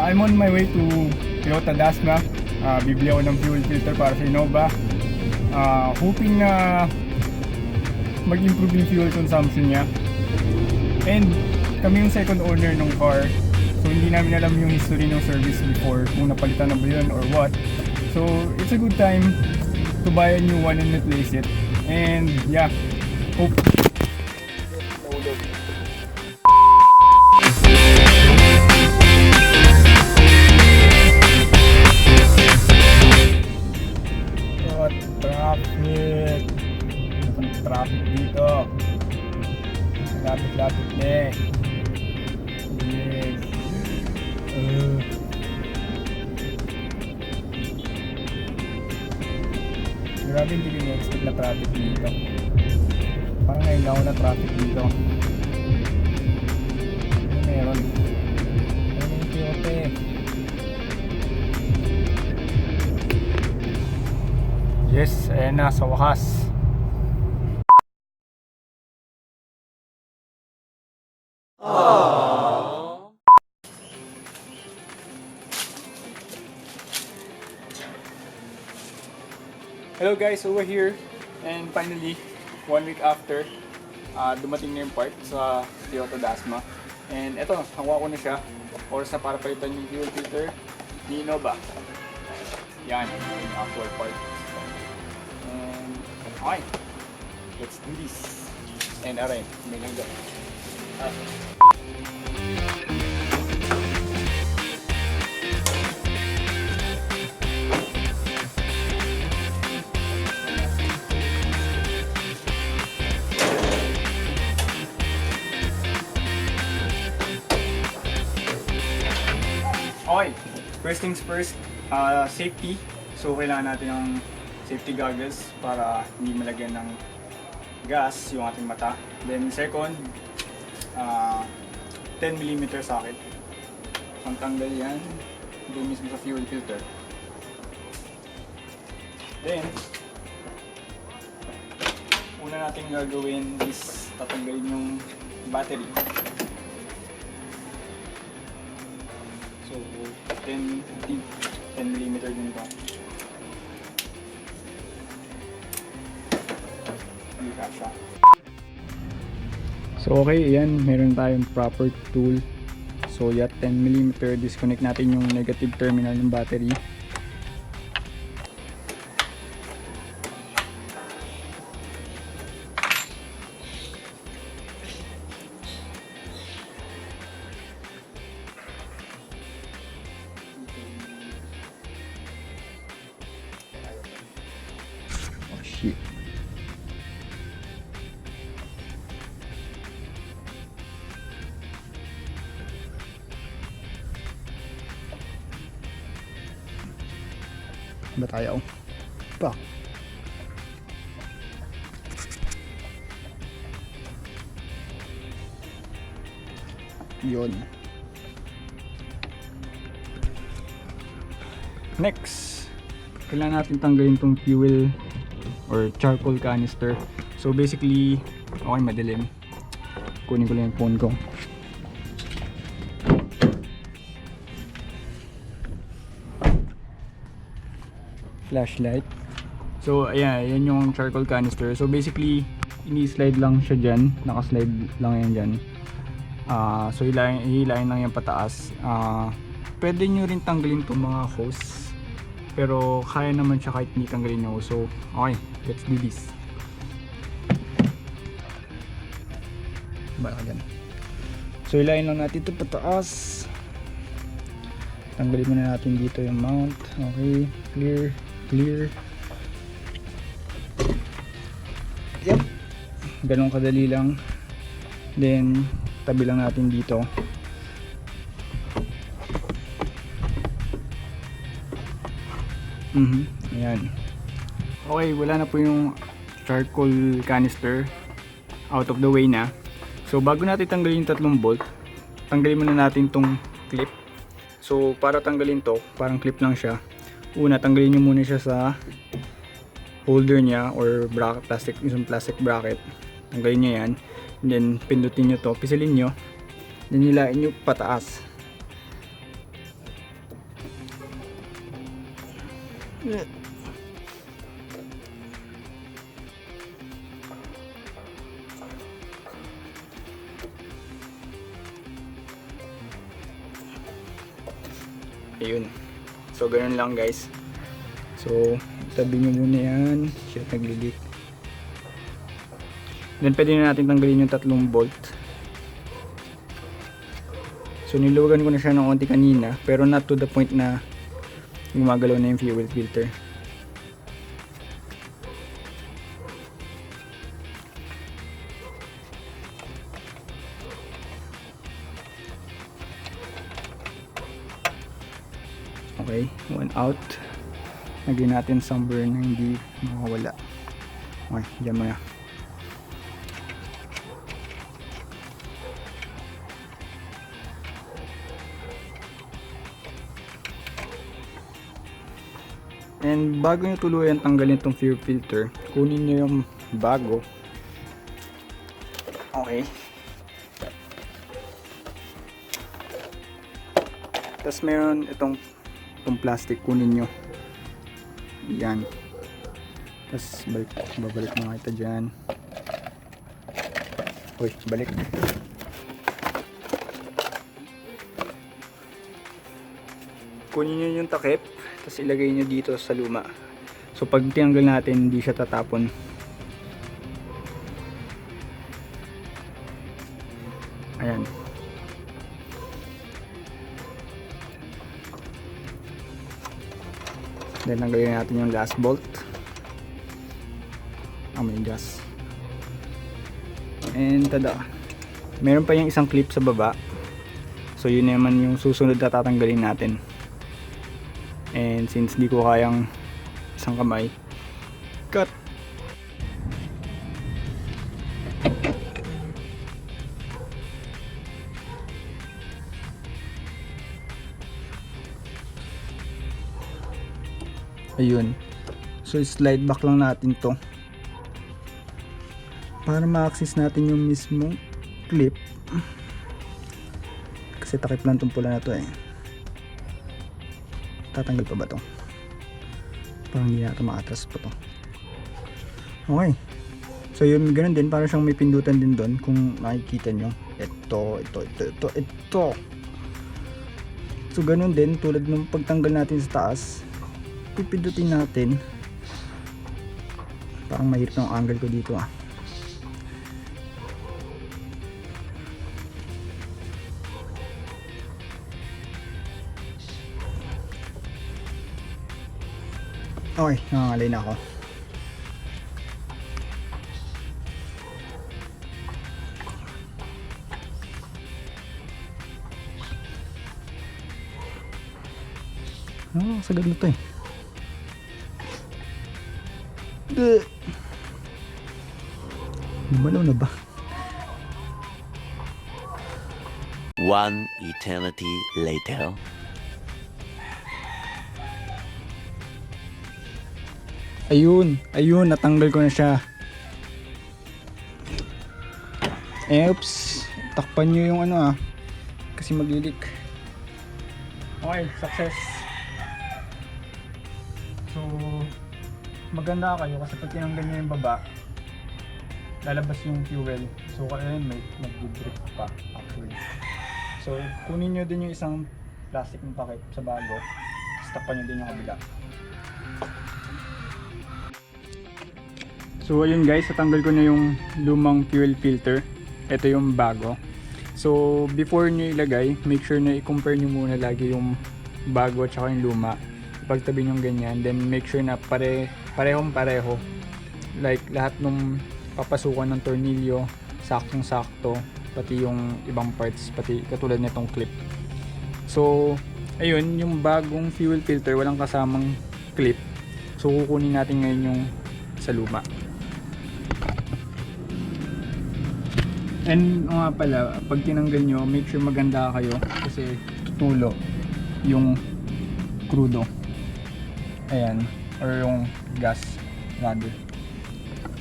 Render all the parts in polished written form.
I'm on my way to Toyota Dasma. Bibili ako ng fuel filter para sa Innova. Hoping na mag-improve yung fuel consumption niya. And kami yung second owner ng car. So hindi namin alam yung history ng service before, kung napalitan na ba yun or what. So it's a good time to buy a new one and replace it. And yeah, hope. Traffic dito. Lapit-lapit na eh. Yes. Grabe, hindi ko na-expect na traffic dito. Parang ngayon lang ako na traffic dito. Ano meron? Ano yung Toyota eh? Yes, ayan na sa wakas. Hello guys, so we're here and finally 1 week after dumating na yung part sa Toyota Dasma and eto, nakuha ko na siya. Oras na para palitan yung fuel filter ni Innova. Yan, yung actual part. And okay, let's do this. And aray, may langga. Okay, first things first, safety. So kailangan natin ng safety goggles para hindi malagyan ng gas yung ating mata. Then second, 10mm socket. Pantanggal yan doon mismo sa fuel filter. Then, una natin gagawin is tatanggalin yung battery. So 10mm din ito. Hindi kasha. So okay, ayan, meron tayong proper tool. So yeah, 10mm, disconnect natin yung negative terminal ng battery. Oh shit. Ba tayo? Pa. Yun. Next, kailangan natin tanggalin tong fuel or charcoal canister. So basically, okay, madilim. Kunin ko lang yung phone ko. Flashlight. So ayan, yan yung charcoal canister. So basically, ini-slide lang siya dyan. Naka-slide lang yan dyan. So hihilahin lang yan pataas. Pwede nyo rin tanggalin itong mga hose. Pero kaya naman siya kahit hindi tanggalin nyo. So okay, let's do this. Bala dyan. So hilahin lang natin ito pataas. Tanggalin muna natin dito yung mount. Okay, clear. Yep, ganun kadali lang. Then tabi lang natin dito. Ayan. Okay, wala na po yung charcoal canister, out of the way na. So bago natin tanggalin yung 3 bolt, tanggalin muna natin tong clip. So para tanggalin to, parang clip lang siya. Una, tanggalin nyo muna siya sa holder niya or bracket, isang plastic bracket. Tanggalin nyo yan. And then pindutin nyo to, pisilin nyo. Then hilain nyo pataas. Ayun. So ganun lang guys. So tabi nyo muna yan. Shit, naglilik. Then pwede na natin tanggalin yung tatlong bolt. So niluwagan ko na siya ng konti kanina, pero not to the point na gumagalaw na yung fuel filter. Okay, one out. Lagyan natin somewhere na hindi makawala. Okay, dyan muna. And bago nyo tuluyan tanggalin itong fuel filter, kunin nyo yung bago. Okay. Tapos meron itong plastic, kunin nyo. Yan. Tapos babalik mga ito dyan. Uy, balik. Kunin nyo yung takip, tapos ilagay nyo dito sa luma. So pag tinanggal natin, hindi siya tatapon. Ayan. Then tanggalin natin yung last bolt. May gas. And tada. Meron pa yung isang clip sa baba. So yun naman yung susunod na tatanggalin natin. And since di ko kayang isang kamay, cut. Ayun. So slide back lang natin to para ma-access natin yung mismong clip. Kasi takip lang tong pula na to eh. Tatanggal pa ba to? Parang hindi natin makatras pa to. Okay. So yun, ganun din. Parang siyang may pindutan din doon. Kung makikita nyo. Ito. So ganun din. Tulad ng pagtanggal natin sa taas, pipindutin natin. Parang mahirap ng angle ko dito ah. Okay, nangangalay na ako. Sagad na to eh. Lumalaw na ba? One eternity later. Ayun, natanggal ko na siya. Oops, takpan nyo yung ano ah, kasi maglilik. Okay, success. So maganda kayo kasi pag tinanggal nyo yung baba, lalabas yung fuel. So ayun, may mag-drip pa actually. So kunin nyo din yung isang plastic ng takip sa bago, tapos takpan nyo din yung kabila. So ayun guys, natanggal ko na yung lumang fuel filter. Ito yung bago. So before nyo ilagay, make sure na i-compare nyo muna lagi yung bago at saka yung luma. Ipagtabi nyo ganyan, then make sure na parehong pareho. Like lahat ng papasukan ng tornilyo, saktong sakto, pati yung ibang parts, pati katulad nitong clip. So ayun, yung bagong fuel filter walang kasamang clip. So kukunin natin ngayon yung sa luma. And nga pala, pag tinanggal nyo, make sure maganda kayo kasi tutulo yung crudo. Ayan, or yung gas rather.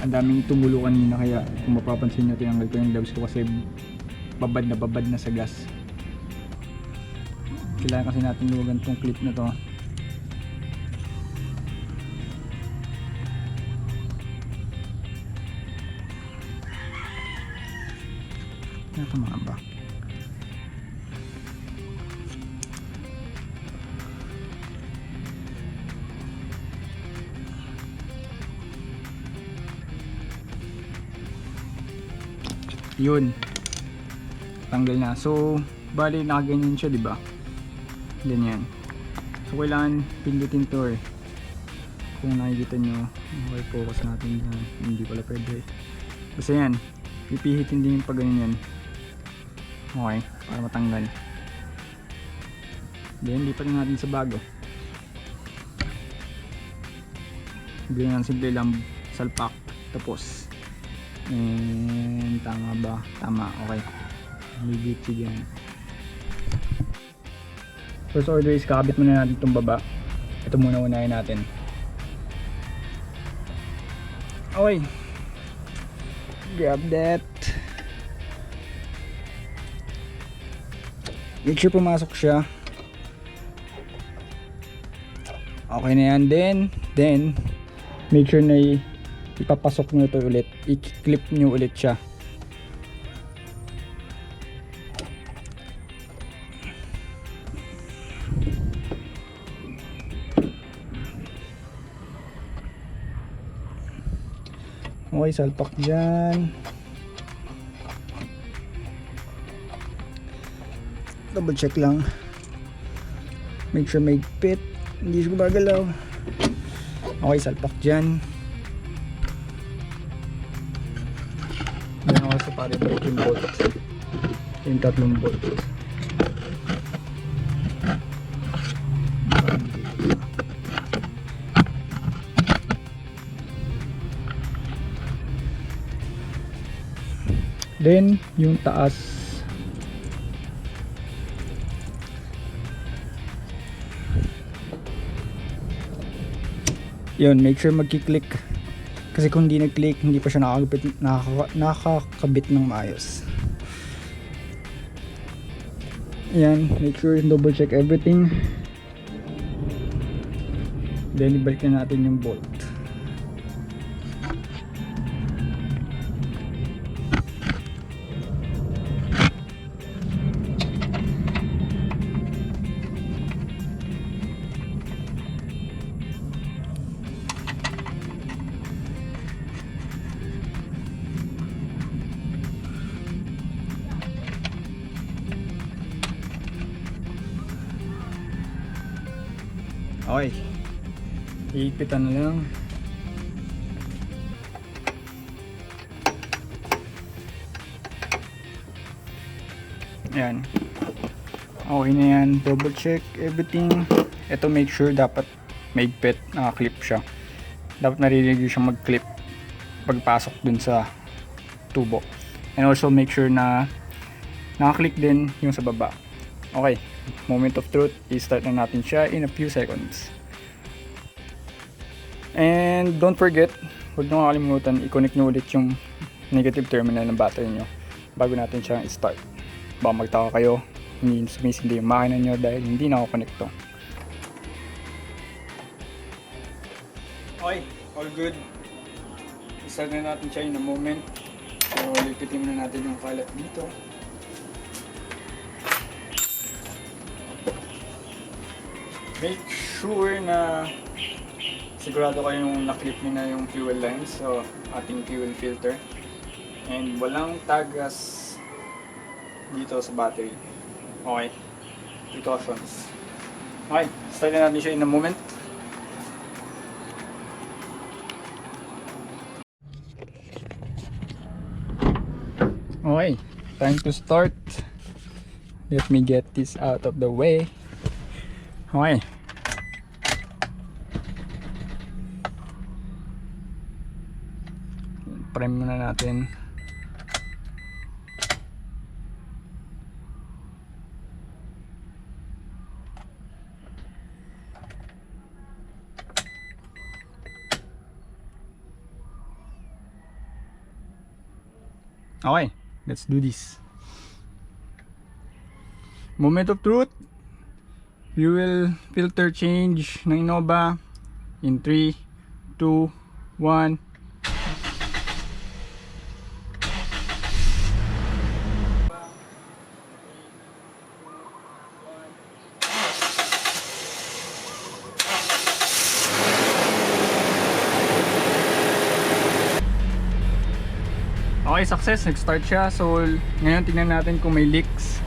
Ang daming tumulo kanina, kaya kung mapapansin nyo, tinanggal ko yung gloves ko kasi babad na sa gas. Kailangan kasi natin luwagan tong clip na to. Tama ba? Yun. Tanggal na. So, bali nakaganyan siya, di ba? Ganyan. So, kailangan pindutin to eh. Kung nakikita nyo, okay, focus natin dyan. Hindi pala pwede. Basta yan. Pipihitin din yung pag ganyan. Okay, para matanggal. Then, lipat natin sa bago. Ganyan, simple lang. Salpak. Tapos. And tama ba? Tama, okay. May beauty yan. First order is kakabit muna natin itong baba. Ito muna unahin natin. Okay. Grab that. Make sure pumasok siya. Okay na yan. Then make sure na ipapasok nyo ito ulit. I-clip nyo ulit siya. Okay, salpak dyan. Double check lang. Make sure may fit. Hindi siya gumagalaw. Okay, salpak dyan. Yan ako sa pare break yung bolt. Yung tatlong bolt. Then yung taas, yun, make sure magki-click. Kasi kung hindi nag-click, hindi pa siya nakakabit ng maayos. Ayan, make sure double check everything. Then ibalik na natin yung bolt. Okay, iipitan na lang. Ayan, okay na yan. Double check everything. Ito, make sure dapat may fit, naka-clip siya. Dapat narinig siyang mag-clip pagpasok dun sa tubo. And also make sure na naka-click din yung sa baba. Okay, moment of truth, i-start na natin siya in a few seconds. And don't forget, huwag nyo kakalimutan, i-connect nyo ulit yung negative terminal ng battery nyo bago natin siya i-start. Baka magtaka kayo, hindi sumisindi yung makina nyo dahil hindi nakakonect to. Okay, all good. I-start na natin siya in a moment. So, lipitin na natin yung kalat dito. Make sure na sigurado kayong na-clip nyo na yung fuel lines, so ating fuel filter, and walang tagas dito sa battery. Okay, precautions. Okay, start na natin siya in a moment. Okay, time to start. Let me get this out of the way. Okay. Prime muna natin. Okay, let's do this. Moment of truth. Fuel filter change ng Innova in 3, 2, 1. Okay, success. Nag-start siya. So, ngayon tingnan natin kung may leaks.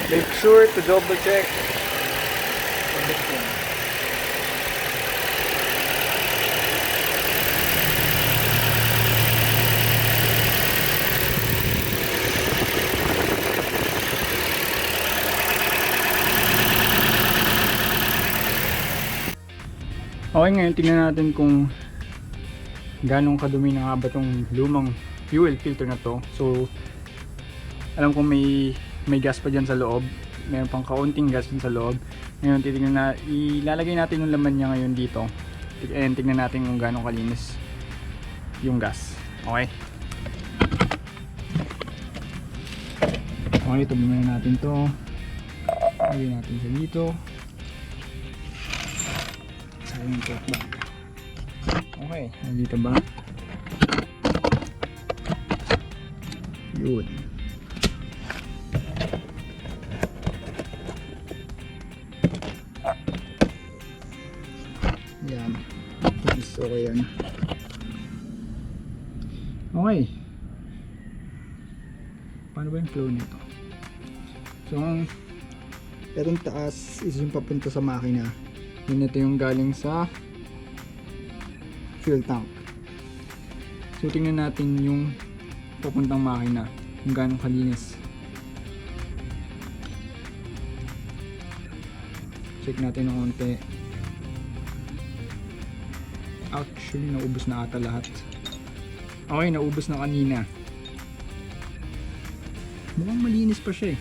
Make sure to double check. Okay, ngayon tingnan natin kung ganong kadumi na nga ba itong lumang fuel filter na to. So, alam ko may gas pa dyan sa loob. Meron pang kaunting gas dyan sa loob. Ngayon titignan na, ilalagay natin yung laman niya ngayon dito. And tignan natin kung ganong kalinis yung gas. Okay? Okay, tabi na natin to. Lagay natin sa dito. Sayang yung ba? Okay, nandito ba? Yun. Yan. Okay yan. Okay. Paano ba yung flow nito? So, itong taas is yung papunta sa makina. Yun, ito yung galing sa fuel tank. So, tingnan natin yung papuntang makina. Kung gaano kalinis. Check natin ng konti. Actually, naubos na ata lahat. Okay, naubos na kanina. Mukhang malinis pa siya eh.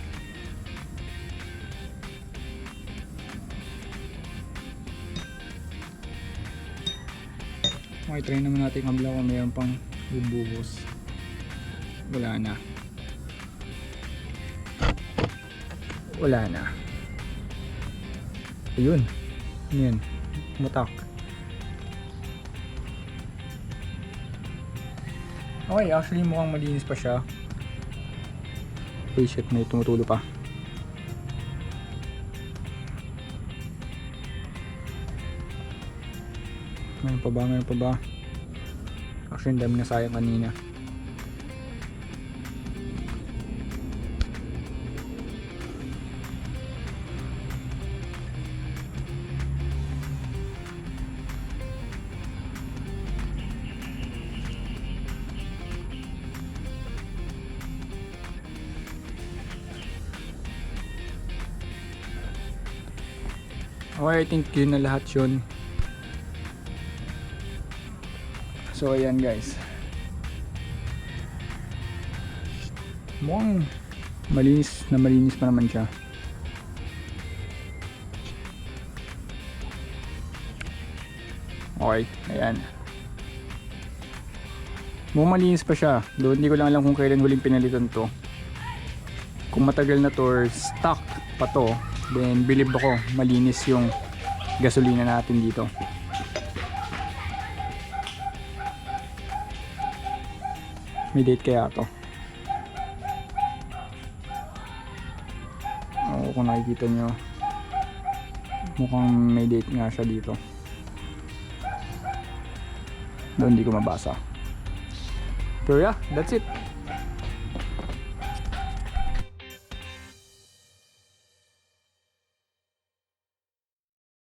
Okay, try naman natin kabla kung mayroon pang bubuhos. Wala na. Wala na. Ayun. Yan. Mutak. Okay, actually mukhang malinis pa siya. Hey, shit, may tumutulo pa. Meron pa ba? Meron pa ba? Actually, ang dami na sayang kanina. Okay, I think yun na lahat yun. So ayan guys, mukhang malinis pa naman siya. Okay, ayan, mukhang malinis pa siya. Doon hindi ko lang alam kung kailan huling pinalitan to. Kung matagal na to or stock pa to, then believe ako malinis yung gasolina natin dito. May date kaya to? Oo, kung nakikita nyo, mukhang may date nga siya dito. Doon hindi ko mabasa. Pero yeah, that's it.